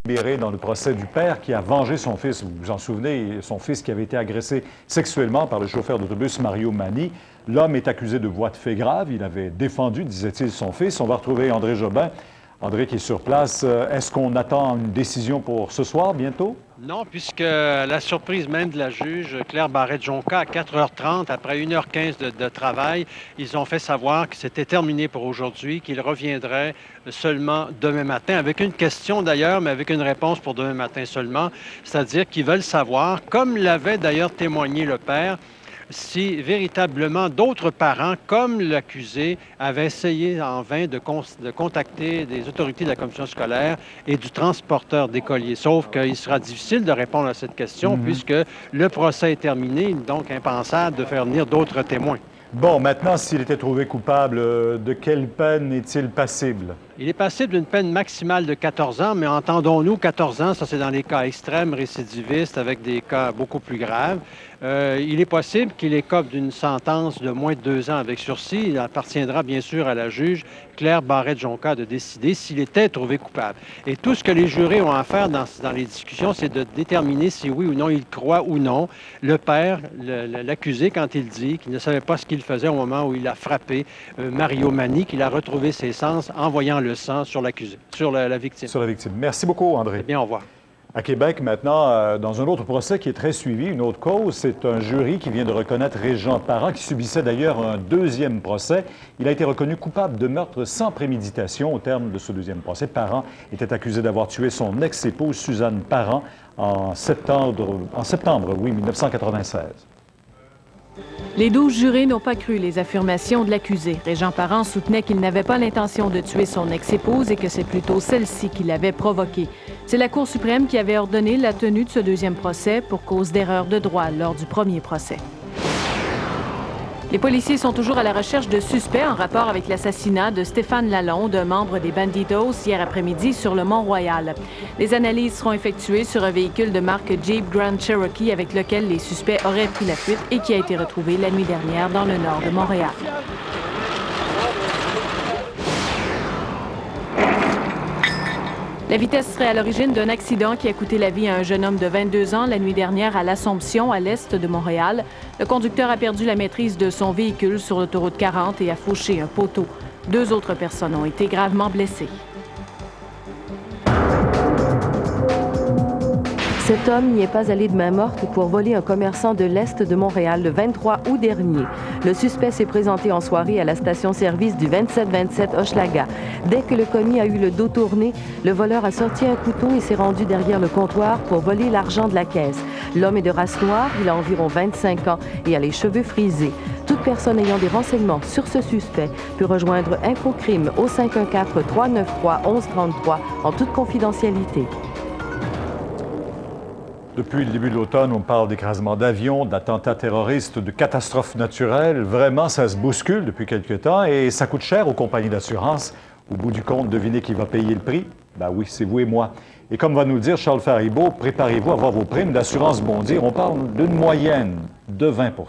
libéré dans le procès du père qui a vengé son fils. Vous vous en souvenez, son fils qui avait été agressé sexuellement par le chauffeur d'autobus Mario Mani. L'homme est accusé de voies de fait grave. Il avait défendu, disait-il, son fils. On va retrouver André Jobin. André qui est sur place. Est-ce qu'on attend une décision pour ce soir, bientôt? Non, puisque la surprise même de la juge, Claire Barrette-Jonca, à 4h30, après 1h15 de travail, ils ont fait savoir que c'était terminé pour aujourd'hui, qu'ils reviendraient seulement demain matin, avec une question d'ailleurs, mais avec une réponse pour demain matin seulement, c'est-à-dire qu'ils veulent savoir, comme l'avait d'ailleurs témoigné le père, si véritablement d'autres parents, comme l'accusé, avaient essayé en vain de contacter des autorités de la commission scolaire et du transporteur d'écoliers. Sauf qu'il sera difficile de répondre à cette question puisque le procès est terminé, donc impensable de faire venir d'autres témoins. Bon, maintenant, s'il était trouvé coupable, de quelle peine est-il passible? Il est passible d'une peine maximale de 14 ans, mais entendons-nous, 14 ans, ça c'est dans les cas extrêmes, récidivistes, avec des cas beaucoup plus graves. Il est possible qu'il écope d'une sentence de moins de 2 ans avec sursis. Il appartiendra bien sûr à la juge Claire Barrette-Jonca de décider s'il était trouvé coupable. Et tout ce que les jurés ont à faire dans les discussions, c'est de déterminer si oui ou non il croit ou non le père, l'accusé, quand il dit qu'il ne savait pas ce qu'il faisait au moment où il a frappé Mario Mani, qu'il a retrouvé ses sens en voyant le sang sur l'accusé, sur la victime. Sur la victime. Merci beaucoup, André. Eh bien, au revoir. À Québec, maintenant, dans un autre procès qui est très suivi, une autre cause, c'est un jury qui vient de reconnaître Régent Parent, qui subissait d'ailleurs un deuxième procès. Il a été reconnu coupable de meurtre sans préméditation au terme de ce deuxième procès. Parent était accusé d'avoir tué son ex-épouse Suzanne Parent en septembre 1996. Les 12 jurés n'ont pas cru les affirmations de l'accusé. Régent Parent soutenait qu'il n'avait pas l'intention de tuer son ex-épouse et que c'est plutôt celle-ci qui l'avait provoqué. C'est la Cour suprême qui avait ordonné la tenue de ce deuxième procès pour cause d'erreur de droit lors du premier procès. Les policiers sont toujours à la recherche de suspects en rapport avec l'assassinat de Stéphane Lalonde, un membre des Bandidos, hier après-midi sur le Mont-Royal. Les analyses seront effectuées sur un véhicule de marque Jeep Grand Cherokee avec lequel les suspects auraient pris la fuite et qui a été retrouvé la nuit dernière dans le nord de Montréal. La vitesse serait à l'origine d'un accident qui a coûté la vie à un jeune homme de 22 ans la nuit dernière à l'Assomption, à l'est de Montréal. Le conducteur a perdu la maîtrise de son véhicule sur l'autoroute 40 et a fauché un poteau. 2 autres personnes ont été gravement blessées. Cet homme n'y est pas allé de main morte pour voler un commerçant de l'Est de Montréal le 23 août dernier. Le suspect s'est présenté en soirée à la station-service du 2727 Hochelaga. Dès que le commis a eu le dos tourné, le voleur a sorti un couteau et s'est rendu derrière le comptoir pour voler l'argent de la caisse. L'homme est de race noire, il a environ 25 ans et a les cheveux frisés. Toute personne ayant des renseignements sur ce suspect peut rejoindre Infocrime au 514-393-1133 en toute confidentialité. Depuis le début de l'automne, on parle d'écrasement d'avions, d'attentats terroristes, de catastrophes naturelles. Vraiment, ça se bouscule depuis quelque temps et ça coûte cher aux compagnies d'assurance. Au bout du compte, devinez qui va payer le prix? Ben oui, c'est vous et moi. Et comme va nous le dire Charles Faribault, préparez-vous à voir vos primes d'assurance bondir. On parle d'une moyenne de 20 %.